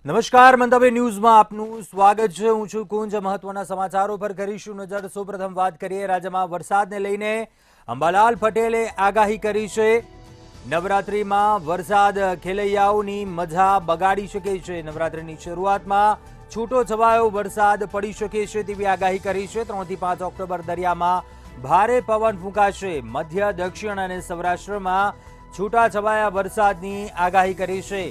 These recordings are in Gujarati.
નમસ્કાર મંતવ્ય ન્યૂઝમાં આપનું સ્વાગત છે। હું છું કુંજ। મહત્વના સમાચારો પર કરીશું નજર। સૌપ્રથમ વાત કરીએ રાજ્યમાં વરસાદને લઈને અંબાલાલ પટેલે આગાહી કરી છે। નવરાત્રિમાં વરસાદ ખેલૈયાઓની મજા બગાડી શકે છે। નવરાત્રિની શરૂઆતમાં છૂટો છવાયો વરસાદ પડી શકે છે તેવી આગાહી કરી છે। 3 થી 5 ઓક્ટોબર દરિયામાં ભારે પવન ફૂંકાશે। મધ્ય દક્ષિણ અને સૌરાષ્ટ્રમાં છૂટાછવાયા વરસાદની આગાહી કરી છે।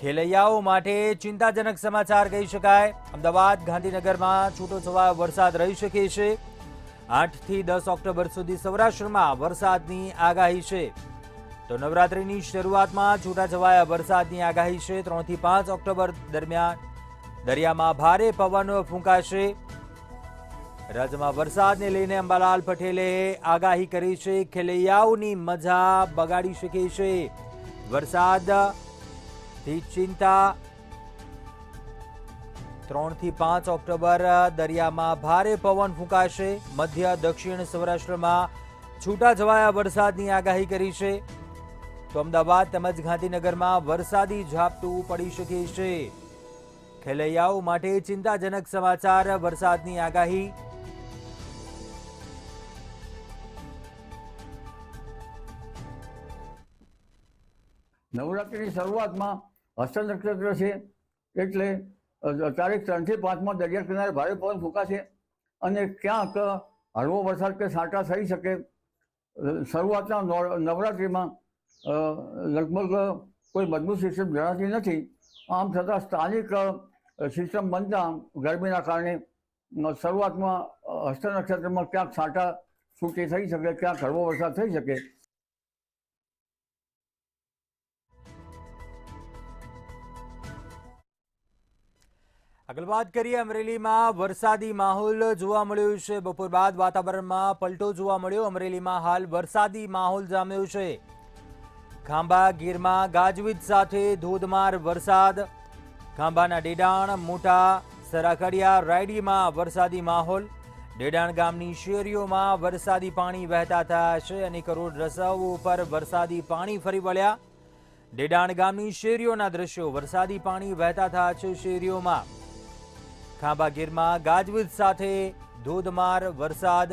ખેલૈયાઓ માટે ચિંતાજનક સમાચાર કહી શકાય। અમદાવાદ ગાંધીનગરમાં છૂટોછવાયો વરસાદ રહી શકે છે। 8 થી 10 ઓક્ટોબર સુધી સૌરાષ્ટ્રમાં વરસાદની આગાહી છે। તો નવરાત્રિની શરૂઆતમાં છૂટાછવાયા વરસાદની આગાહી છે। 3 થી 5 ઓક્ટોબર દરમિયાન દરિયામાં ભારે પવન ફૂંકાશે। રાજ્યમાં વરસાદને લઈને અંબાલાલ પટેલે આગાહી કરી છે। ખેલૈયાઓની મજા બગાડી શકે છે। વરસાદ થી ચિંતા। 3 થી 5 ઓક્ટોબર દરિયામાં ભારે પવન ફૂંકાશે। મધ્ય દક્ષિણ સૌરાષ્ટ્રમાં છૂટાછવાયા વરસાદની આગાહી કરી છે। તો અમદાવાદ તેમજ ગાંધીનગરમાં વરસાદી ઝાપટું પડી શકે છે। ખેલૈયાઓ માટે ચિંતાજનક સમાચાર। વરસાદની આગાહી। નવરાત્રિની શરૂઆતમાં હસ્ત નક્ષત્ર છે એટલે તારીખ 3 થી 5 દરિયા કિનારે ભારે પવન ફૂંકાશે અને ક્યાંક હળવો વરસાદ કે છાંટા થઈ શકે। શરૂઆતના નવરાત્રિમાં લગભગ કોઈ મજબૂત સિસ્ટમ જણાતી નથી। આમ છતાં સ્થાનિક સિસ્ટમ બનતા ગરમીના કારણે શરૂઆતમાં હસ્ત નક્ષત્રમાં ક્યાંક છાંટા છૂટી થઈ શકે, ક્યાંક હળવો વરસાદ થઈ શકે। આગળ વાત કરીએ અમરેલીમાં વરસાદી માહોલ જોવા મળ્યો છે। બપોર બાદ વાતાવરણમાં પલટો જોવા મળ્યો। અમરેલીમાં હાલ વરસાદી માહોલ જામ્યો છે। ખાંભા ગીરમાં ગાજવીજ સાથે ધોધમાર વરસાદ। ખાંભાના ડેડાણ, મોટા સરાકડિયા, રાયડીમાં વરસાદી માહોલ। ડેડાણ ગામની શેરીઓમાં વરસાદી પાણી વહેતા થયા છે। અનેક રોડ રસ્તાઓ ઉપર વરસાદી પાણી ફરી વળ્યા। ડેડાણ ગામની શેરીઓના દ્રશ્યો। વરસાદી પાણી વહેતા થયા છે શેરીઓમાં। ખાંભા ગીરમાં ગાજવીજ સાથે ધોધમાર વરસાદ।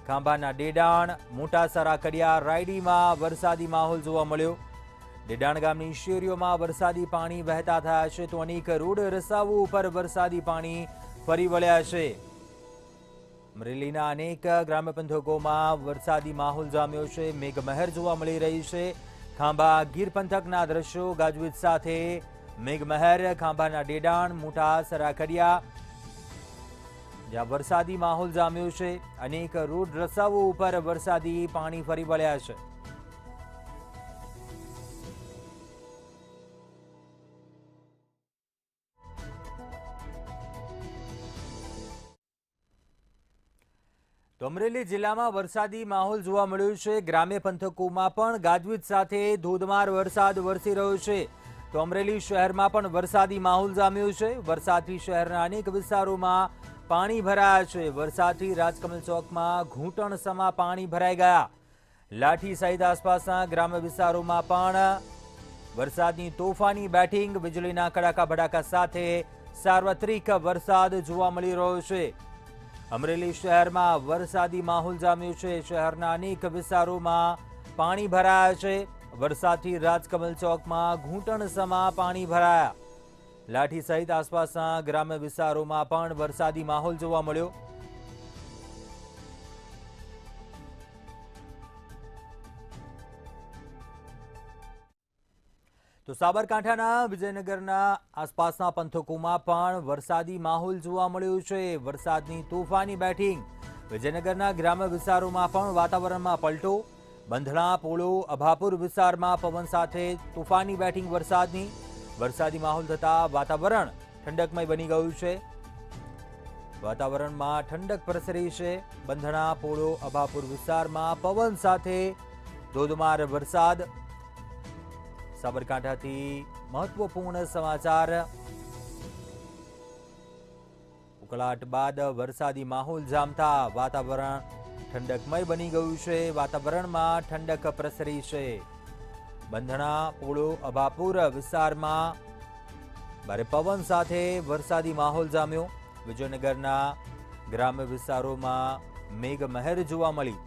ખાંભાના ડેડાણ, મોટા સરાકડિયા, રાયડીમાં વરસાદી માહોલ જોવા મળ્યો। ડેડાણ ગામની શેરીઓમાં વરસાદી પાણી વહેતા થયા છે તો અનેક રોડ રસ્તાઓ ઉપર વરસાદી પાણી ફરી વળ્યા છે। અમરેલીના અનેક ગ્રામ્ય પંથકોમાં વરસાદી માહોલ જામ્યો છે। મેઘમહેર જોવા મળી રહી છે। ખાંભા ગીર પંથકના દ્રશ્યો ગાજવીજ સાથે મેઘમહેર। ખાંભાના ડેડાણ, મોટા સરાકડિયા જ્યાં વરસાદી માહોલ જામ્યો છે। અનેક રોડ રસ્તાઓ ઉપર વરસાદી પાણી ફરી વળ્યા છે। તો અમરેલી જિલ્લામાં વરસાદી માહોલ જોવા મળ્યો છે। ગ્રામ્ય પંથકોમાં પણ ગાજવીજ સાથે ધોધમાર વરસાદ વરસી રહ્યો છે। તો અમરેલી શહેરમાં પણ વરસાદી માહોલ જામ્યો છે। વરસાદથી શહેરના અનેક વિસ્તારોમાં પાણી ભરાયા છે। વરસાદથી રાજકમલ ચોકમાં ઘૂંટણસમા પાણી ભરાઈ ગયા। લાઠી સહિત આસપાસના ગ્રામ્ય વિસ્તારોમાં પણ વરસાદની તોફાની બેટિંગ। વીજળીના કડાકા ભડાકા સાથે સાર્વત્રિક વરસાદ જોવા મળી રહ્યો છે। અમરેલી શહેરમાં વરસાદી માહોલ જામ્યો છે। શહેરના અનેક વિસ્તારોમાં પાણી ભરાયા છે। વરસાદથી રાજકમલ ચોકમાં ઘૂંટણસમા પાણી ભરાયા। લાઠી સહિત આસપાસના ગ્રામ્ય વિસ્તારોમાં પણ વરસાદી માહોલ જોવા મળ્યો। તો સાબરકાંઠાના વિજયનગરના આસપાસના પંથકોમાં પણ વરસાદી માહોલ જોવા મળ્યો છે। વરસાદની તોફાની બેટિંગ। વિજયનગરના ગ્રામ્ય વિસ્તારોમાં પણ વાતાવરણમાં પલટો। બંધણા, પોળો, અભાપુર વિસ્તારમાં પવન સાથે તોફાની બેટિંગ વરસાદની। વરસાદી માહોલ થતાં વાતાવરણ ઠંડકમય બની ગયું છે। વાતાવરણમાં ઠંડક પ્રસરી છે। બંધણા, પોળો, અભાપુર વિસ્તારમાં પવન સાથે ધોધમાર વરસાદ। સાબરકાંઠાથી મહત્વપૂર્ણ સમાચાર। ઉકળાટ બાદ વરસાદી માહોલ જામતા વાતાવરણ ઠંડકમય બની ગયું છે। વાતાવરણમાં ઠંડક પ્રસરી છે। બંધણા, પોળો, અભાપુર વિસ્તારમાં ભારે પવન સાથે વરસાદી માહોલ જામ્યો. વિજયનગરના ગ્રામ્ય વિસ્તારોમાં મેઘમહેર જોવા મળી.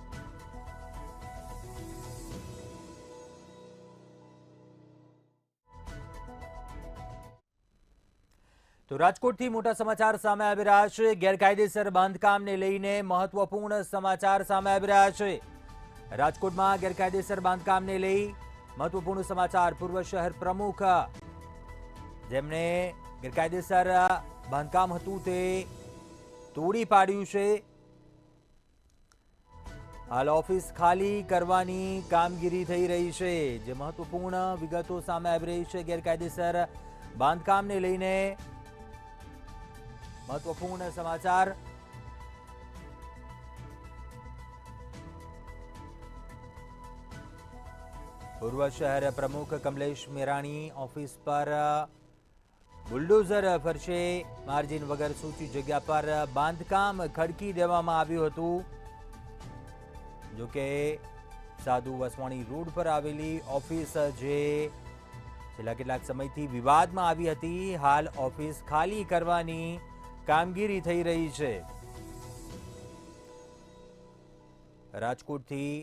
તો રાજકોટથી મોટા સમાચાર સામે આવી રહ્યા છે. ગેરકાયદેસર બાંધકામને લઈને મહત્વપૂર્ણ સમાચાર સામે આવી રહ્યા છે. રાજકોટમાં ગેરકાયદેસર બાંધકામને લઈ મહત્વપૂર્ણ સમાચાર. પૂર્વ શહેર પ્રમુખ જેમને ગેરકાયદેસર બાંધકામ હતું તે તોડી પાડ્યું છે. હાલ ઓફિસ ખાલી કરવાની કામગીરી થઈ રહી છે. જે મહત્વપૂર્ણ વિગતો સામે આવી રહી છે ગેરકાયદેસર બાંધકામને લઈને મહત્વપૂર્ણ સમાચાર. પૂર્વ શહેર પ્રમુખ કમલેશ મેરાણી ઓફિસ પર બુલડોઝર ફરશે. માર્જિન વગર સૂચિત જગ્યા પર બાંધકામ ખડકી દેવામાં આવ્યું હતું. જોકે સાધુ વસવાણી રોડ પર આવેલી ઓફિસ જે છેલ્લા કેટલાક સમયથી વિવાદમાં આવી હતી, હાલ ઓફિસ ખાલી કરવાની કામગીરી થઈ રહી છે. રાજકોટથી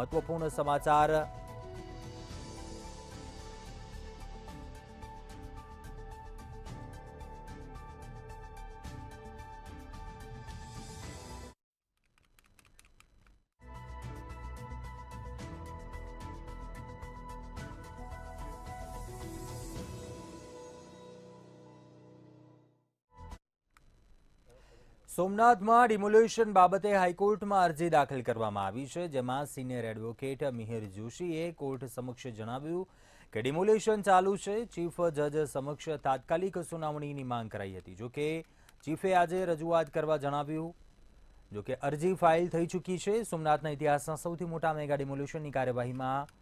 મહત્વપૂર્ણ સમાચાર. સોમનાથમાં ડિમોલેશન બાબતે હાઈકોર્ટમાં અરજી દાખલ કરવામાં આવી છે. જેમાં સિનિયર એડવોકેટ મિહિર જોશીએ કોર્ટ સમક્ષ જણાવ્યું કે ડિમોલેશન ચાલુ છે. ચીફ જજ સમક્ષ તાત્કાલિક સુનાવણીની માંગ કરાઈ હતી. જોકે ચીફે આજે રજૂઆત કરવા જણાવ્યું. જોકે અરજી ફાઇલ થઈ ચૂકી છે. સોમનાથના ઇતિહાસના સૌથી મોટા મેગા ડિમોલેશનની કાર્યવાહીમાં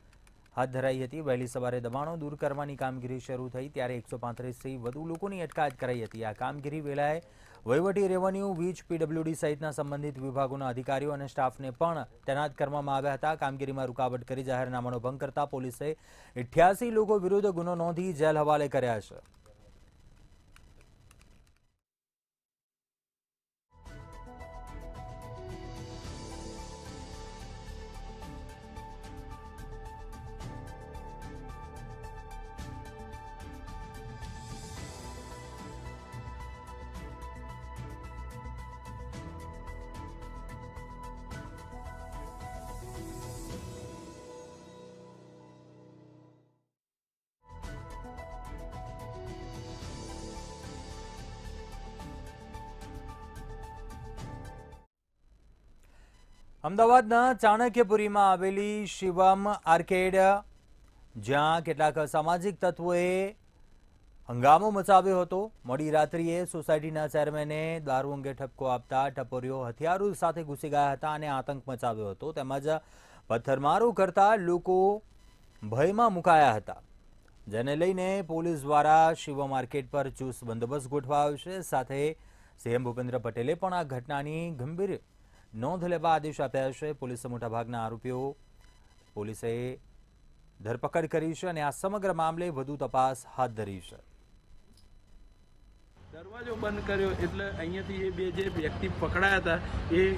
હાથ ધરાઈ હતી. વહેલી સવારે દબાણો દૂર કરવાની કામગીરી શરૂ થઈ ત્યારે 135થી વધુ લોકોની અટકાયત કરાઈ હતી. આ કામગીરી વેળાએ વહીવટી, રેવન્યુ, વીજ, પીડબ્લ્યુડી સહિતના સંબંધિત વિભાગોના અધિકારીઓ અને સ્ટાફને પણ તૈનાત કરવામાં આવ્યા હતા. કામગીરીમાં રૂકાવટ કરી જાહેરનામાનો ભંગ કરતા પોલીસે 88 લોકો વિરુદ્ધ ગુનો નોંધી જેલ હવાલે કર્યા છે. અમદાવાદના ચાણક્યપુરીમાં આવેલી શિવમ આર્કેડ, જ્યાં કેટલાક સામાજિક તત્વોએ હંગામો મચાવ્યો હતો. મોડી રાત્રિએ સોસાયટીના ચેરમેને દારૂ અંગે ઠપકો આપતા ટપોરીઓ હથિયારો સાથે ઘૂસી ગયા હતા અને આતંક મચાવ્યો હતો. તેમજ પથ્થરમારો કરતા લોકો ભયમાં મુકાયા હતા. જેને લઈને પોલીસ દ્વારા શિવમ માર્કેટ પર ચુસ્ત બંદોબસ્ત ગોઠવાયો છે. સાથે સીએમ ભૂપેન્દ્ર પટેલે પણ આ ઘટનાની ગંભીર નોંધ લેવા આદેશ આપ્યા છે. પોલીસે મોટાભાગના આરોપીઓ પોલીસે ધરપકડ કરી છે અને આ સમગ્ર મામલે વધુ તપાસ હાથ ધરી છે. દરવાજો બંધ કર્યો એટલે અહીંયાથી એ બે જે વ્યક્તિ પકડાયા હતા એ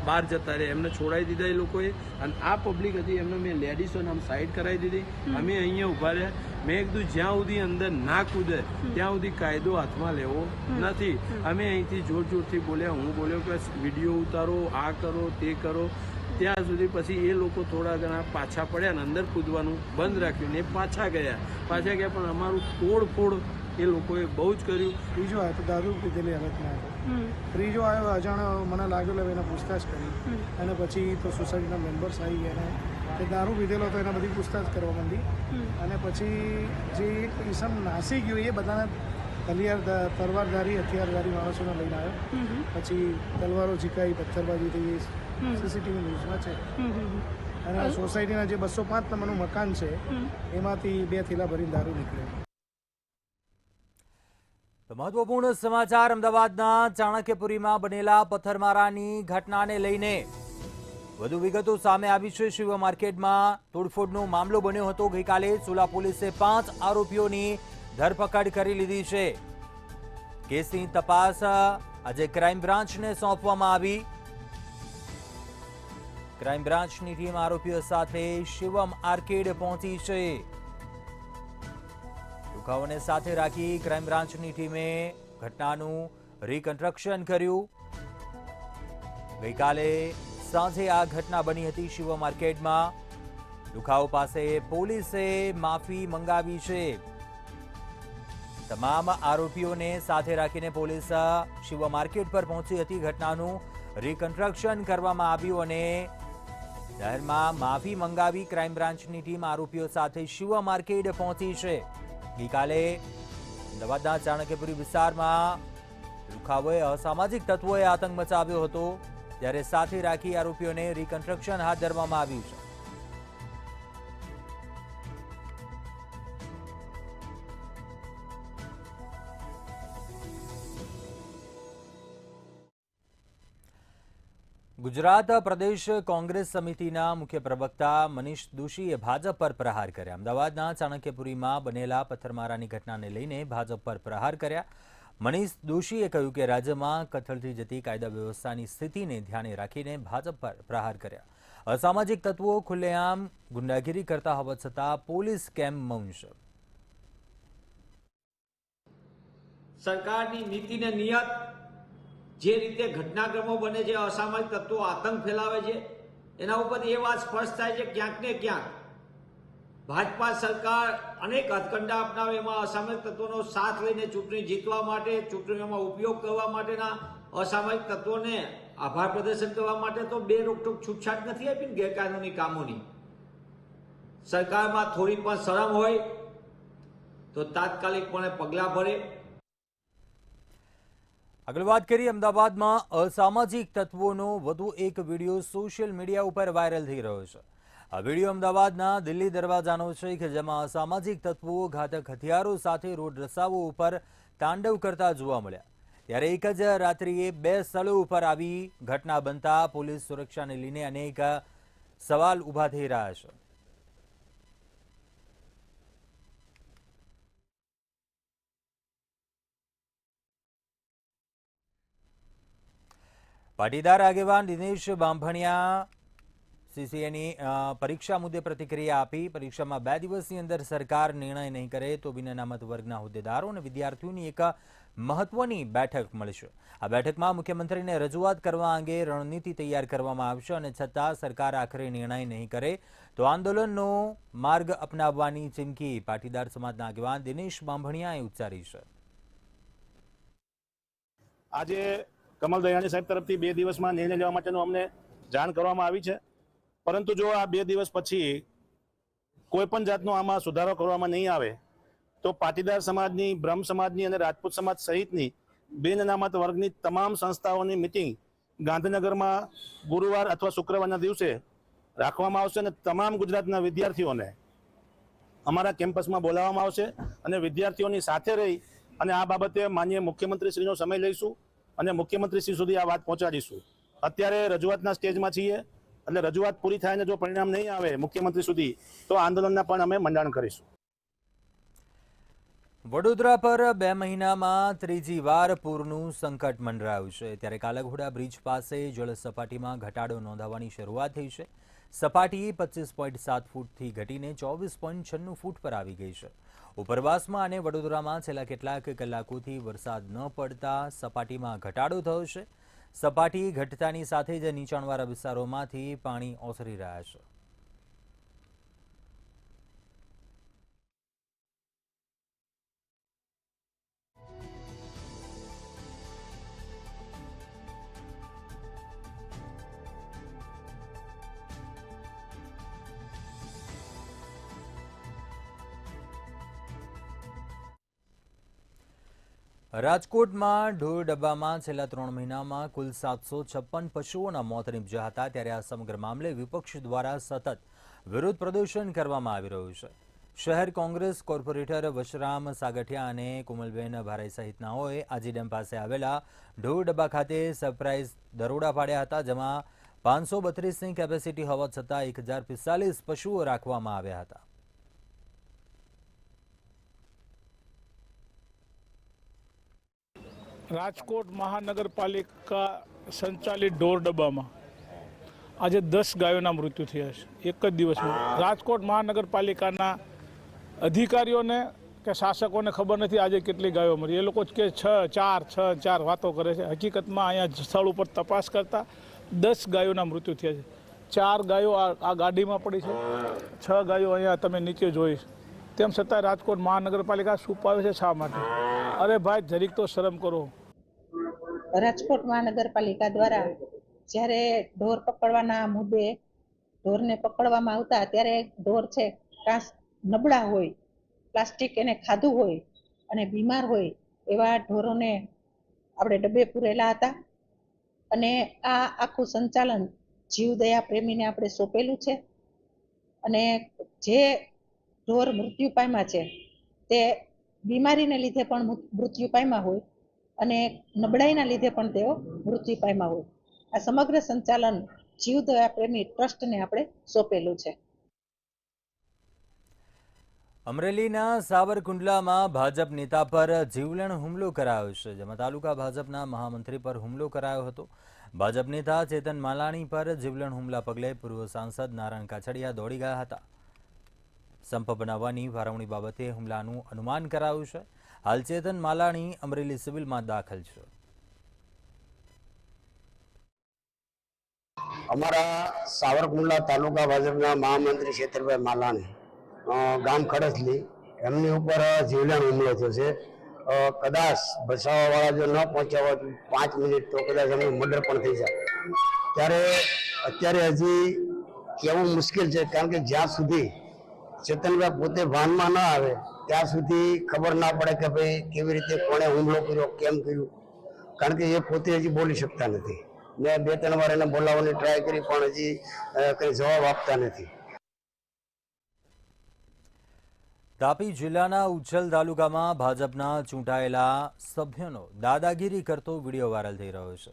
બહાર જતા રહ્યા. એમને છોડાવી દીધા એ લોકોએ. અને આ પબ્લિક હતી એમને મેં લેડીઝોને આમ સાઈડ કરાવી દીધી. અમે અહીંયા ઊભા રહ્યા. મેં કીધું જ્યાં સુધી અંદર ના કૂદે ત્યાં સુધી કાયદો હાથમાં લેવો નથી. અમે અહીંથી જોર જોરથી બોલ્યા. હું બોલ્યો કે વિડીયો ઉતારો, આ કરો, તે કરો. ત્યાં સુધી પછી એ લોકો થોડા ઘણા પાછા પડ્યા ને અંદર કૂદવાનું બંધ રાખ્યું ને એ પાછા ગયા. પણ અમારું તોડફોડ એ લોકોએ બહુ જ કર્યું. ત્રીજો આવ્યો તો દારૂ પીધેલી હાલતમાં હતો. ત્રીજો આવ્યો અજાણ્યો, મને લાગેલો એને પૂછતાછ કરી અને પછી તો સોસાયટીના મેમ્બર્સ આવી ગયા અને એ દારૂ પીધેલો હતો એને બધી પૂછતાછ કરવા માંડી. અને પછી જે એક ઈસમ નાસી ગયો એ બધાને તલવારધારી હથિયારધારી માણસોને લઈને આવ્યો. પછી તલવારો ઝીકાઈ, પથ્થરબાજી થઈ. સીસીટીવી ન્યૂઝમાં છે. અને સોસાયટીના જે 205 નંબરનું મકાન છે એમાંથી 2 થેલા ભરીને દારૂ નીકળ્યો. તો મહત્વપૂર્ણ સમાચાર. અમદાવાદના ચાણક્યપુરીમાં બનેલા પથ્થરમારાની ઘટનાને લઈને વધુ વિગતો સામે આવી છે. શિવ માર્કેટમાં તોડફોડનો મામલો બન્યો હતો. ગઈકાલે સોલા પોલીસે 5 આરોપીઓની ધરપકડ કરી લીધી છે. કેસની તપાસ આજે ક્રાઇમ બ્રાન્ચને સોંપવામાં આવી. ક્રાઇમ બ્રાન્ચની ટીમ આરોપીઓ સાથે શિવમ આર્કેડ પહોંચી છે. દુખાવોને સાથે રાખી ક્રાઇમ બ્રાન્ચની ટીમે ઘટનાનું રિકન્સ્ટ્રક્શન કર્યું. ગઈકાલે સાંજે આ ઘટના બની હતી શિવમ માર્કેટમાં. દુખાવો પાસે પોલીસે માફી મંગાવી છે. તમામ આરોપીઓને સાથે રાખીને પોલીસ શિવમ માર્કેટ પર પહોંચી હતી. ઘટનાનું રિકન્સ્ટ્રક્શન કરવામાં આવ્યું અને શહેરમાં માફી મંગાવી ક્રાઇમ બ્રાન્ચની ટીમ આરોપીઓ સાથે શિવમ માર્કેટ પહોંચી છે. ગઈકાલે અમદાવાદના ચાણક્યપુરી વિસ્તારમાં દુખાવોએ અસામાજિક તત્વોએ આતંક મચાવ્યો હતો, ત્યારે સાથે રાખી આરોપીઓને રિકન્સ્ટ્રક્શન હાથ ધરવામાં આવ્યું છે. ગુજરાત પ્રદેશ કોંગ્રેસ સમિતિના મુખ્ય પ્રવક્તા મનીષ દોશીએ ભાજપ પર પ્રહાર કર્યા. અમદાવાદના ચાણક્યપુરીમાં બનેલા પથ્થરમારાની ઘટનાને લઈને ભાજપ પર પ્રહાર કર્યા. મનીષ દોશીએ કહ્યું કે રાજ્યમાં કથળતી જતી કાયદા વ્યવસ્થાની સ્થિતિને ધ્યાને રાખીને ભાજપ પર પ્રહાર કર્યા. અસામાજિક તત્વો ખુલ્લેઆમ ગુંડાગીરી કરતા હોવા છતાં પોલીસ કેમ મૌન છે? સરકારની નીતિને નિયત જે રીતે ઘટનાક્રમો બને છે, અસામાજિક તત્વો આતંક ફેલાવે છે, એના ઉપર એ વાત સ્પષ્ટ થાય છે ક્યાંક ને ક્યાંક ભાજપા સરકાર અનેક હથકંડા અપનાવે, એમાં અસામાજિક તત્વોનો સાથ લઈને ચૂંટણી જીતવા માટે, ચૂંટણીઓમાં ઉપયોગ કરવા માટેના અસામાજિક તત્વોને આભાર પ્રદર્શન કરવા માટે તો બે રોકટોક છૂટછાટ નથી આપી ને ગેરકાનૂની કામોની. સરકારમાં થોડી પણ શરમ હોય તો તાત્કાલિકપણે પગલાં ભરે. આગળ વાત કરીએ, અમદાવાદમાં અસામાજિક તત્વોનો વધુ એક વિડીયો સોશિયલ મીડિયા ઉપર વાયરલ થઈ રહ્યો છે. આ વિડીયો અમદાવાદના દિલ્હી દરવાજાનો છે કે જેમાં અસામાજિક તત્વો ઘાતક હથિયારો સાથે રોડ રસ્તાઓ ઉપર તાંડવ કરતા જોવા મળ્યા. ત્યારે એક જ રાત્રિએ બે સ્થળો ઉપર આવી ઘટના બનતા પોલીસ સુરક્ષાને લઈને અનેક સવાલ ઊભા થઈ રહ્યા છે. પાટીદાર આગેવાન દિનેશ બાંભણિયા સીસીએની પરીક્ષા મુદ્દે પ્રતિક્રિયા આપી. પરીક્ષામાં 2 દિવસની અંદર સરકાર નિર્ણય નહીં કરે તો બિન અનામત વર્ગના હોદ્દેદારો અને વિદ્યાર્થીઓની એક મહત્વની બેઠક મળશે. આ બેઠકમાં મુખ્યમંત્રીને રજૂઆત કરવા અંગે રણનીતિ તૈયાર કરવામાં આવશે અને છતાં સરકાર આખરે નિર્ણય નહીં કરે તો આંદોલનનો માર્ગ અપનાવવાની ચીમકી પાટીદાર સમાજના આગેવાન દિનેશ બાંભણિયાએ ઉચ્ચારી છે. આજે કમલ દયાણી સાહેબ તરફથી 2 દિવસમાં નિર્ણય લેવા માટેનું અમને જાણ કરવામાં આવી છે, પરંતુ જો આ 2 દિવસ પછી કોઈ પણ જાતનો આમાં સુધારો કરવામાં નહીં આવે તો પાટીદાર સમાજની, બ્રહ્મ સમાજની અને રાજપૂત સમાજ સહિતની બિન અનામત વર્ગની તમામ સંસ્થાઓની મિટિંગ ગાંધીનગરમાં ગુરુવાર અથવા શુક્રવારના દિવસે રાખવામાં આવશે અને તમામ ગુજરાતના વિદ્યાર્થીઓને અમારા કેમ્પસમાં બોલાવવામાં આવશે અને વિદ્યાર્થીઓની સાથે રહી અને આ બાબતે માનનીય મુખ્યમંત્રીશ્રીનો સમય લઈશું અને મુખ્યમંત્રીશ્રી સુધી આ વાત પહોંચાડીશું. અત્યારે રજૂઆતના સ્ટેજમાં છીએ, એટલે રજૂઆત પૂરી થાય ને જો પરિણામ નહીં આવે મુખ્યમંત્રી સુધી તો આંદોલનના પણ અમે મંડાણ કરીશું. વડોદરા પર 2 મહિનામાં ત્રીજી વાર પૂરનું સંકટ મંડરાયું છે. ત્યારે કાલાઘોડા બ્રિજ પાસે જળ સપાટીમાં ઘટાડો નોંધાવાની શરૂઆત થઈ છે. સપાટી 25.7 ફૂટથી ઘટીને 24.96 ફૂટ પર આવી ગઈ છે. ઉપરવાસમાં અને વડોદરામાં છેલ્લા કેટલાક કલાકોથી વરસાદ ન પડતા સપાટીમાં ઘટાડો થયો છે. સપાટી ઘટતાની સાથે જ નીચાણવાળા વિસ્તારોમાંથી પાણી ઓસરી રહ્યા છે. રાજકોટમાં ઢોર ડબ્બામાં છેલ્લા 3 મહિનામાં કુલ 756 પશુઓના મોત નીપજ્યા હતા. ત્યારે આ સમગ્ર મામલે વિપક્ષ દ્વારા સતત વિરોધ પ્રદર્શન કરવામાં આવી રહ્યું છે. શહેર કોંગ્રેસ કોર્પોરેટર વશરામ સાગઠિયા અને કોમલબેન ભારાઈ સહિતનાઓએ આજી ડેમ પાસે આવેલા ઢોર ડબ્બા ખાતે સરપ્રાઇઝ દરોડા પાડ્યા હતા, જેમાં 532ની કેપેસિટી હોવા છતાં 1045 પશુઓ રાખવામાં આવ્યા હતા. રાજકોટ મહાનગરપાલિકા સંચાલિત ઢોર ડબ્બામાં આજે 10 ગાયોના મૃત્યુ થયા છે એક જ દિવસમાં. રાજકોટ મહાનગરપાલિકાના અધિકારીઓને કે શાસકોને ખબર નથી આજે કેટલી ગાયો મરી. એ લોકો કે 6 વાતો કરે છે. હકીકતમાં અહીંયા સ્થળ ઉપર તપાસ કરતા 10 ગાયોના મૃત્યુ થયા છે. 4 ગાયો આ ગાડીમાં પડી છે, 6 ગાયો અહીંયા તમે નીચે જોઈ. તેમ છતાં રાજકોટ મહાનગરપાલિકા છુપાવે છે શા માટે? અરે ભાઈ જરીક તો શરમ કરો. રાજકોટ મહાનગરપાલિકા દ્વારા જ્યારે ઢોર પકડવાના મુદ્દે ઢોરને પકડવામાં આવતા ત્યારે ઢોર છે કાં નબળા હોય, પ્લાસ્ટિક એને ખાધું હોય અને બીમાર હોય એવા ઢોરોને આપણે ડબ્બે પૂરેલા હતા. અને આ આખું સંચાલન જીવદયા પ્રેમીને આપણે સોંપેલું છે. અને જે ઢોર મૃત્યુ પામ્યા છે તે બીમારીને લીધે પણ મૃત્યુ પામ્યા હોય અને નબળાઈના લીધે પણ તેઓ મૃત્યુ પામ્યા હોય. આ સમગ્ર સંચાલન જીવદયા પ્રેમી ટ્રસ્ટને આપણે સોંપેલું છે. અમરેલીના સાવરકુંડલામાં ભાજપ નેતા પર જીવલેણ હુમલો કરાયો છે, જેમાં તાલુકા ભાજપના મહામંત્રી પર હુમલો કરાયો હતો. ભાજપ નેતા ચેતન માલાણી પર જીવલેણ હુમલા પગલે પૂર્વ સાંસદ નારાયણ કાછડિયા દોડી ગયા હતા. સંપ બનાવવાની ફાળવણી બાબતે હુમલાનું અનુમાન કરાયું છે. હાલ ચેતન માલાણી અમરેલી સિવિલમાં દાખલ છે. અમારા સાવરકુંડલા તાલુકા ભાજપના મહામંત્રી ચેતરભાઈ માલાણી ગામ ખડસલી એમની ઉપર જીવલેણ હુમલો થયો છે. કદાચ બચાવવાવાળા જો ન પહોંચ્યા હોય 5 મિનિટ તો કદાચ એમનું મર્ડર પણ થઈ જાય. ત્યારે અત્યારે હજી કહેવું મુશ્કેલ છે, કારણ કે જ્યાં સુધી ચેતનભાઈ પોતે ભાનમાં ન આવે ત્યાં સુધી ખબર ના પડે કે ભાઈ કેવી રીતે કોણે હુમલો કર્યો, કેમ કર્યું, કારણ કે એ પોતે હજી બોલી શકતા નથી. મેં 2-3 વાર એને બોલાવવાની ટ્રાય કરી પણ હજી કંઈ જવાબ આપતા નથી. તાપી જિલ્લાના ઉચ્છલ તાલુકામાં ભાજપના ચૂંટાયેલા સભ્યનો દાદાગીરી કરતો વિડીયો વાયરલ થઈ રહ્યો છે.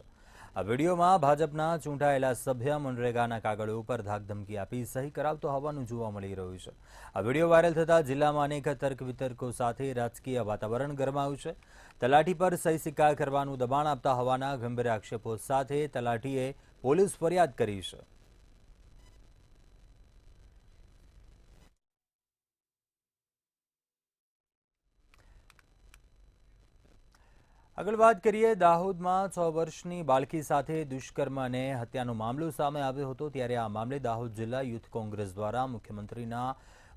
આ વિડીયોમાં ભાજપના ચૂંટાયેલા સભ્ય મનરેગાના કાગળો ઉપર ધાકધમકી આપી સહી કરાવતો હોવાનું જોવા મળી રહ્યું છે. આ વિડીયો વાયરલ થતાં જિલ્લામાં અનેક તર્ક વિતર્કો સાથે રાજકીય વાતાવરણ ગરમાયું છે. તલાટી પર સહી સિક્કા કરવાનું દબાણ આપતા હોવાના ગંભીર આક્ષેપો સાથે તલાટીએ પોલીસ ફરિયાદ કરી છે. આગળ વાત કરીએ, દાહોદમાં 6 વર્ષની બાળકી સાથે દુષ્કર્મ અને હત્યાનો મામલો સામે આવ્યો હતો. ત્યારે આ મામલે દાહોદ જિલ્લા યુથ કોંગ્રેસ દ્વારા મુખ્યમંત્રીના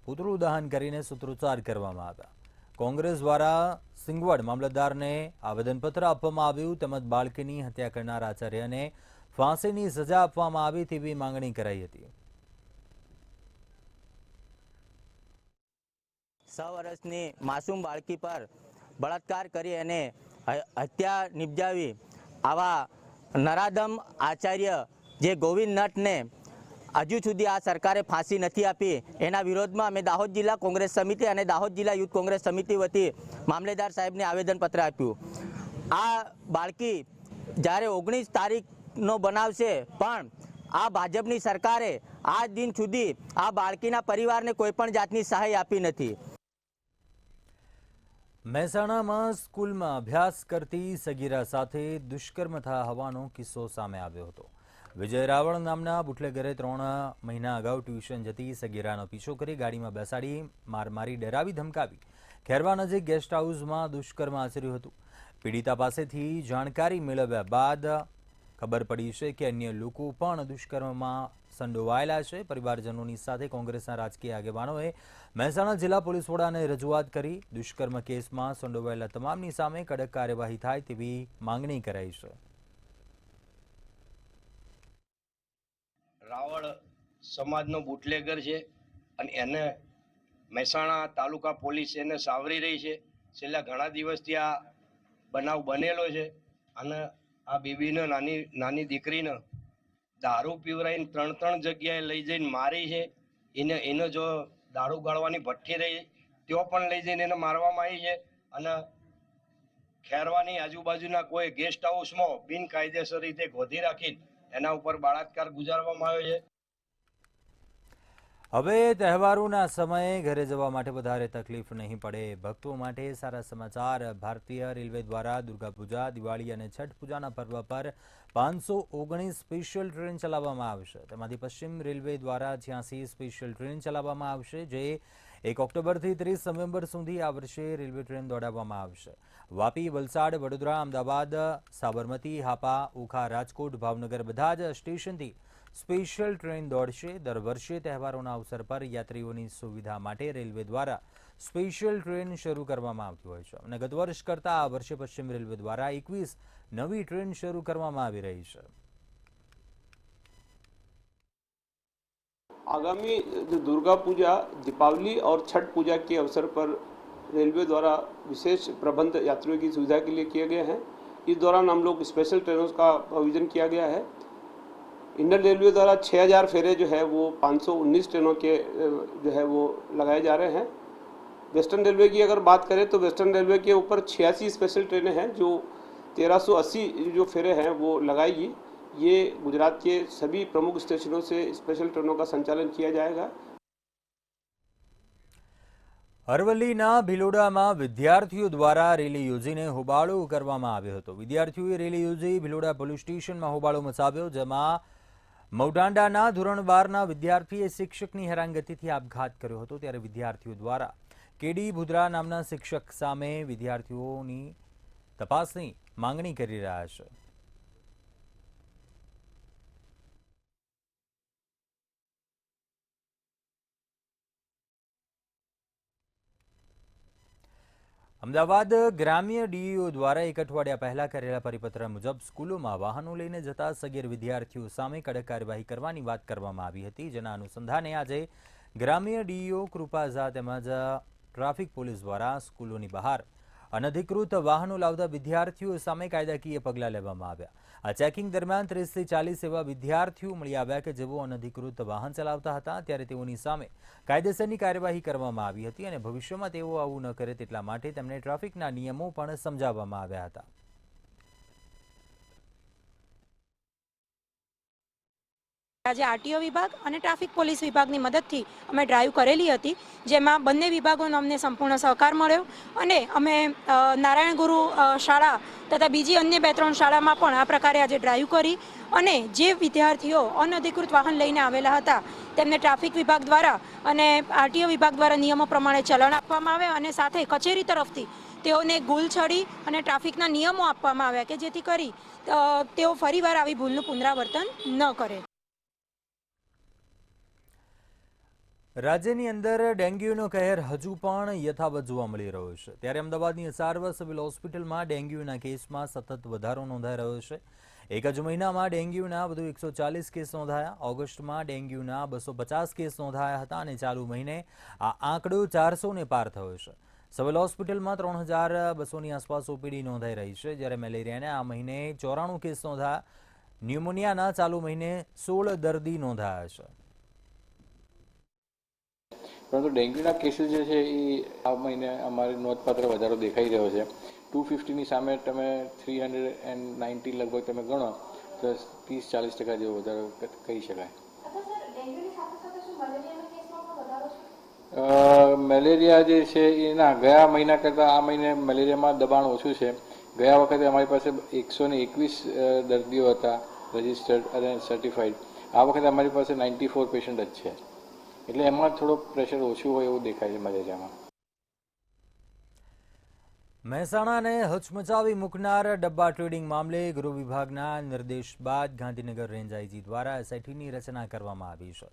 પુતળું દહન કરીને સૂત્રોચ્ચાર કરવામાં આવ્યા. કોંગ્રેસ દ્વારા સિંગવડ મામલતદારને આવેદનપત્ર આપવામાં આવ્યું, તેમજ બાળકીની હત્યા કરનાર આચાર્યને ફાંસીની સજા આપવામાં આવે તેવી માંગણી કરાઈ હતી. 6 વર્ષની માસૂમ બાળકી પર બળાત્કાર કરી અને હત્યા નિપજાવી આવા નરાધમ આચાર્ય જે ગોવિંદ નટને હજુ સુધી આ સરકારે ફાંસી નથી આપી, એના વિરોધમાં અમે દાહોદ જિલ્લા કોંગ્રેસ સમિતિ અને દાહોદ જિલ્લા યુથ કોંગ્રેસ સમિતિ વતી મામલેદાર સાહેબને આવેદનપત્ર આપ્યું. આ બાળકી જ્યારે 19 તારીખનો બનાવ છે, પણ આ ભાજપની સરકારે આજ દિન સુધી આ બાળકીના પરિવારને કોઈ પણ જાતની સહાય આપી નથી. મહેસાણામાં સ્કૂલમાં અભ્યાસ કરતી સગીરા સાથે દુષ્કર્મ થયા હોવાનો કિસ્સો સામે આવ્યો હતો. વિજય રાવળ નામના બુટલેગરે 3 મહિના અગાઉ ટ્યુશન જતી સગીરાનો પીછો કરી ગાડીમાં બેસાડી માર મારી ડરાવી ધમકાવી ખેરવા નજીક ગેસ્ટ હાઉસમાં દુષ્કર્મ આચર્યું હતું. પીડિતા પાસેથી જાણકારી મેળવ્યા બાદ ખબર પડી છે કે અન્ય લોકો પણ દુષ્કર્મમાં સંડોવાયેલા છે. પરિવારજનોની સાથે કોંગ્રેસના રાજકીય આગેવાનોએ મહેસાણા જિલ્લા પોલીસ વડાને રજૂઆત કરી દુષ્કર્મ કેસમાં સંડોવાયેલા તમામની સામે કડક કાર્યવાહી થાય તેવી માંગણી કરાઈ છે. રાવળ સમાજનો બુટલેગર છે અને એને મહેસાણા તાલુકા પોલીસ એને સાવરી રહી છે. છેલ્લા ઘણા દિવસથી આ બનાવ બનેલો છે અને આ બેબીને નાની દીકરીને દારૂ પીવરાઈને 3 જગ્યાએ લઈ જઈને મારી છે. એને જો દારૂ ગાળવાની ભઠ્ઠી રહી તેઓ પણ લઈ જઈને એને મારવામાં આવી છે. અને ખેરવાની આજુબાજુના કોઈ ગેસ્ટ હાઉસમાં બિનકાયદેસર રીતે ગોધી રાખીને એના ઉપર બળાત્કાર ગુજારવામાં આવ્યો છે. હવે તહેવારોના સમયે ઘરે જવા માટે વધારે તકલીફ નહીં પડે. ભક્તો માટે સારા સમાચાર. ભારતીય રેલવે દ્વારા દુર્ગા પૂજા, દિવાળી અને છઠ પૂજાના પર્વ પર 519 સ્પેશિયલ ટ્રેન ચલાવવામાં આવશે. તેમાંથી પશ્ચિમ રેલવે દ્વારા 86 સ્પેશિયલ ટ્રેન ચલાવવામાં આવશે, જે 1 ઓક્ટોબરથી 30 નવેમ્બર સુધી આ વર્ષે રેલવે ટ્રેન દોડાવવામાં આવશે. વાપી, વલસાડ, વડોદરા, અમદાવાદ, સાબરમતી, હાપા, ઓખા, રાજકોટ, ભાવનગર બધા જ સ્ટેશનથી સ્પેશિયલ ટ્રેન દોડશે. દર વર્ષે તહેવારોના અવસર પર યાત્રીઓની સુવિધા માટે રેલવે દ્વારા સ્પેશિયલ ટ્રેન શરૂ કરવામાં આવતી હોય છે અને ગત વર્ષ કરતાં આ વર્ષે પશ્ચિમ રેલવે દ્વારા 21 નવી ટ્રેન શરૂ કરવામાં આવી રહી છે. आगामी जो दुर्गा पूजा, दीपावली और छठ पूजा के अवसर पर रेलवे द्वारा विशेष प्रबंध यात्रियों की सुविधा के लिए किए गए हैं. इस दौरान हम लोग स्पेशल ट्रेनों का प्रोविज़न किया गया है. इंडियन रेलवे द्वारा 6000 फेरे जो है वो 519 ट्रेनों के जो है वो लगाए जा रहे हैं. वेस्टर्न रेलवे की अगर बात करें तो वेस्टर्न रेलवे के ऊपर 86 स्पेशल ट्रेनें हैं जो 1380 जो फेरे हैं वो लगाएगी. ये गुजरात के सभी प्रमुख स्टेशनों से स्पेशल ट्रेनों का संचालन किया जाएगा. અરવલ્લીના ભિલોડામાં વિદ્યાર્થીઓ દ્વારા રેલી યોજીને હોબાળો કરવામાં આવ્યો હતો. વિદ્યાર્થીઓએ રેલી યોજી ભિલોડા પોલીસ સ્ટેશનમાં હોબાળો મચાવ્યો, જેમાં મૌટાંડાના ધોરણ 12ના વિદ્યાર્થીએ શિક્ષકની હેરાનગતિથી આપઘાત કર્યો હતો. ત્યારે વિદ્યાર્થીઓ દ્વારા કેડી ભુદ્રા નામના શિક્ષક સામે વિદ્યાર્થીઓની તપાસની માંગણી કરી રહ્યા છે. અમદાવાદ ગ્રામ્ય ડીઈઓ દ્વારા 1 અઠવાડિયા પહેલા કરેલા પરિપત્ર મુજબ સ્કૂલોમાં વાહનો લઈને જતા સગીર વિદ્યાર્થીઓ સામે કડક કાર્યવાહી કરવાની વાત કરવામાં આવી હતી. જેના અનુસંધાને આજે ગ્રામ્ય ડીઈઓ કૃપા ઝા તેમજ ટ્રાફિક પોલીસ દ્વારા સ્કૂલોની બહાર અનધિકૃત વાહનો લાવતા વિદ્યાર્થીઓ સામે કાયદાકીય પગલાં લેવામાં આવ્યા. આ ચેકિંગ દરમિયાન 30 થી 40 એવા વિદ્યાર્થીઓ મળી આવ્યા કે જેઓ અનધિકૃત વાહન ચલાવતા હતા. ત્યારે તેઓની સામે કાયદેસરની કાર્યવાહી કરવામાં આવી હતી અને ભવિષ્યમાં તેઓ આવું ન કરે તેટલા માટે તેમને ટ્રાફિકના નિયમો પણ સમજાવવામાં આવ્યા હતા. આજે આરટીઓ વિભાગ અને ટ્રાફિક પોલીસ વિભાગની મદદથી અમે ડ્રાઈવ કરેલી હતી, જેમાં બંને વિભાગોનો અમને સંપૂર્ણ સહકાર મળ્યો અને અમે નારાયણ ગુરુ શાળા તથા બીજી અન્ય 2-3 શાળામાં પણ આ પ્રકારે આજે ડ્રાઈવ કરી અને જે વિદ્યાર્થીઓ અનધિકૃત વાહન લઈને આવેલા હતા તેમને ટ્રાફિક વિભાગ દ્વારા અને આરટીઓ વિભાગ દ્વારા નિયમો પ્રમાણે ચલણ આપવામાં આવે અને સાથે કચેરી તરફથી તેઓને ગુલછડી અને ટ્રાફિકના નિયમો આપવામાં આવ્યા કે જેથી કરી તેઓ ફરીવાર આવી ભૂલનું પુનરાવર્તન ન કરે. રાજ્યની અંદર ડેન્ગ્યુનો કહેર હજુ પણ યથાવત જોવા મળી રહ્યો છે. ત્યારે અમદાવાદની સારવાર સિવિલ હોસ્પિટલમાં ડેન્ગ્યુના કેસમાં સતત વધારો નોંધાઈ રહ્યો છે. એક જ મહિનામાં ડેન્ગ્યુના વધુ 140 કેસ નોંધાયા. ઓગસ્ટમાં ડેન્ગ્યુના 250 કેસ નોંધાયા હતા અને ચાલુ મહિને આ આંકડો 400ને પાર થયો છે. સિવિલ હોસ્પિટલમાં 3200ની આસપાસ ઓપીડી નોંધાઈ રહી છે. જ્યારે મેલેરિયાના આ મહિને 94 કેસ નોંધાયા. ન્યુમોનિયાના ચાલુ મહિને 16 દર્દી નોંધાયા છે. પરંતુ ડેન્ગ્યુના કેસીસ જે છે એ આ મહિને અમારે નોંધપાત્ર વધારો દેખાઈ રહ્યો છે. 250ની સામે તમે 390 લગભગ તમે ગણો તો 30-40% જેવો વધારો કહી શકાય. મેલેરિયા જે છે એના ગયા મહિના કરતાં આ મહિને મેલેરિયામાં દબાણ ઓછું છે. ગયા વખતે અમારી પાસે 121 દર્દીઓ હતા રજિસ્ટર્ડ અને સર્ટિફાઈડ. આ વખતે અમારી પાસે 94 પેશન્ટ જ છે. એટલે એમાં થોડું પ્રેશર ઓછું હોય એવું દેખાય છે મલેરિયામાં. મહેસાણાને હચમચાવી મૂકનાર ડબ્બા ટ્રેડિંગ મામલે ગૃહ વિભાગના નિર્દેશ બાદ ગાંધીનગર રેન્જ આઈજી દ્વારા એસઆઈટીની રચના કરવામાં આવી છે.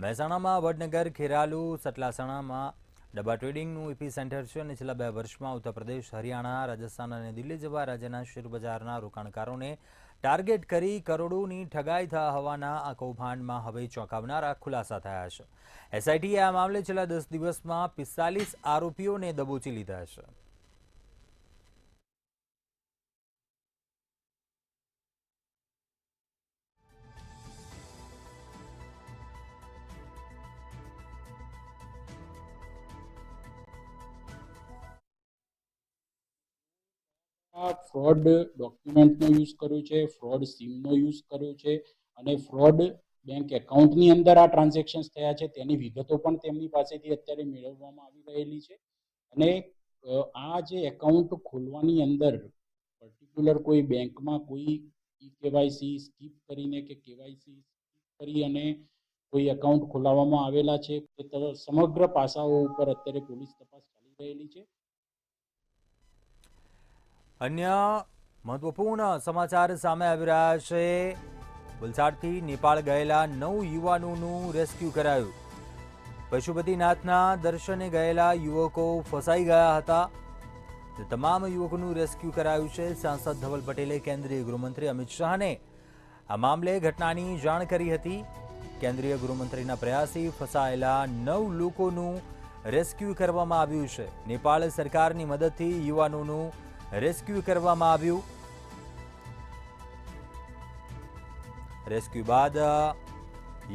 મહેસાણામાં વડનગર, ખેરાલુ, સતલાસણામાં ડબ્બા ટ્રેડિંગનું એપી સેન્ટર છે અને છેલ્લા 2 વર્ષમાં ઉત્તર પ્રદેશ, હરિયાણા, રાજસ્થાન અને દિલ્હી જેવા રાજ્યના શેરબજારના રોકાણકારોને ટાર્ગેટ કરી કરોડોની ઠગાઈ થયા હોવાના આ કૌભાંડમાં હવે ચોંકાવનારા ખુલાસા થયા છે. એસઆઈટીએ આ મામલે છેલ્લા 10 દિવસમાં 45 આરોપીઓને દબોચી લીધા છે. ફ્રોડ ડોક્યુમેન્ટનો યુઝ કર્યો છે, ફ્રોડ સિમનો યુઝ કર્યો છે અને ફ્રોડ બેંક એકાઉન્ટની અંદર આ ટ્રાન્ઝેક્શન્સ થયા છે તેની વિગતો પણ તેમની પાસેથી અત્યારે મેળવવામાં આવી રહેલી છે. અને આ જે એકાઉન્ટ ખોલવાની અંદર પર્ટિક્યુલર કોઈ બેંકમાં કોઈ કેવાયસી સ્કીપ કરીને કે કેવાયસી કરી અને કોઈ એકાઉન્ટ ખોલાવવામાં આવેલા છે તે સમગ્ર પાસાઓ ઉપર અત્યારે પોલીસ તપાસ ચાલી રહેલી છે. અન્ય મહત્વપૂર્ણ સમાચાર સામે આવી રહ્યા છે. વલસાડથી નેપાળ ગયેલા 9 યુવાનોનું રેસ્ક્યુ કરાયું. પશુપતિનાથના દર્શને ગયેલા યુવકો ફસાઈ ગયા હતા. તમામ યુવકોનું રેસ્ક્યુ કરાયું છે. સાંસદ ધવલ પટેલે કેન્દ્રીય ગૃહમંત્રી અમિત શાહને આ મામલે ઘટનાની જાણ કરી હતી. કેન્દ્રીય ગૃહમંત્રીના પ્રયાસથી ફસાયેલા 9 લોકોનું રેસ્ક્યુ કરવામાં આવ્યું છે. નેપાળ સરકારની મદદથી યુવાનોનું રેસ્ક્યુ કરવામાં આવ્યું. રેસ્ક્યુ બાદ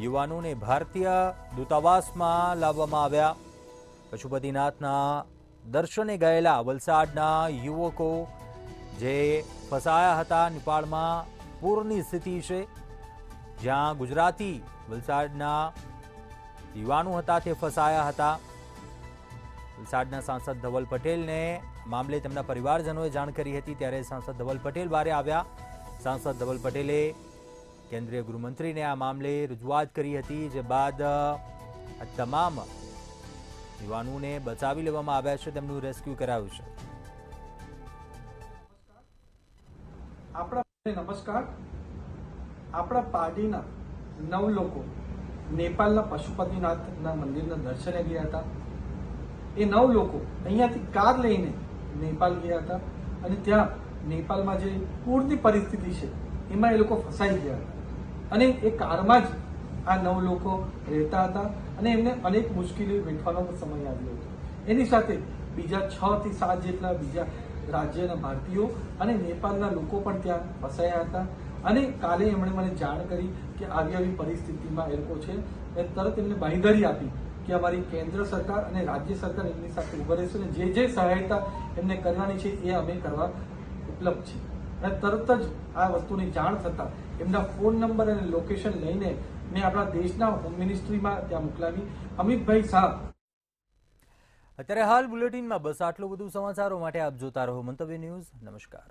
યુવાનોને ભારતીય દૂતાવાસમાં લાવવામાં આવ્યા. પશુપતિનાથના દર્શને ગયેલા વલસાડના યુવકો જે ફસાયા હતા. નેપાળમાં પૂરની સ્થિતિ છે, જ્યાં ગુજરાતી વલસાડના યુવાનો હતા તે ફસાયા હતા. વલસાડના સાંસદ ધવલ પટેલને મામલે તેમના પરિવારજનોએ જાણ કરી હતી, ત્યારે સાંસદ ધવલ પટેલ બારે આવ્યા. સાંસદ ધવલ પટેલે કેન્દ્રીય ગૃહમંત્રીને આ મામલે રજૂઆત કરી હતી, જે બાદ આ તમામ યુવાનોને બચાવી લેવામાં આવ્યા છે, તેમનું રેસ્ક્યુ કરાયું છે. નમસ્કાર. આપણા પાર્ટીના 9 લોકો નેપાળના પશુપતિનાથના મંદિરના દર્શને ગયા હતા. એ 9 લોકો અહીંયાથી કાર લઈને નેપાળ ગયા હતા અને ત્યાં નેપાળમાં જે પૂરની પરિસ્થિતિ છે એમાં એ લોકો ફસાઈ ગયા હતા. અને એ કારમાં જ આ 9 લોકો રહેતા હતા અને એમને અનેક મુશ્કેલીઓ વેઠવાનો સમય આવ્યો હતો. એની સાથે બીજા 6 થી 7 જેટલા બીજા રાજ્યના ભારતીયો અને નેપાળના લોકો પણ ત્યાં ફસાયા હતા. અને કાલે એમણે મને જાણ કરી કે આવી પરિસ્થિતિમાં એ લોકો છે. મેં તરત એમને બાંહેધરી આપી કે અમારી કેન્દ્ર સરકાર અને રાજ્ય સરકાર એમની સાથે ઉભા રહેશે અને જે સહાયતા એમને કરવાની છે એ અમે કરવા ઉપલબ્ધ છે. અને તરત જ આ વસ્તુની જાણ થતાં એમના ફોન નંબર અને લોકેશન લઈને મેં આપણા દેશના હોમ મિનિસ્ટ્રીમાં ત્યાં મોકલાવી. અમિતભાઈ શાહ. અત્યારે હાલ બુલેટિનમાં બસ આટલું. બધું સમાચારો માટે આપ જોતા રહો મંતવ્ય ન્યૂઝ. નમસ્કાર.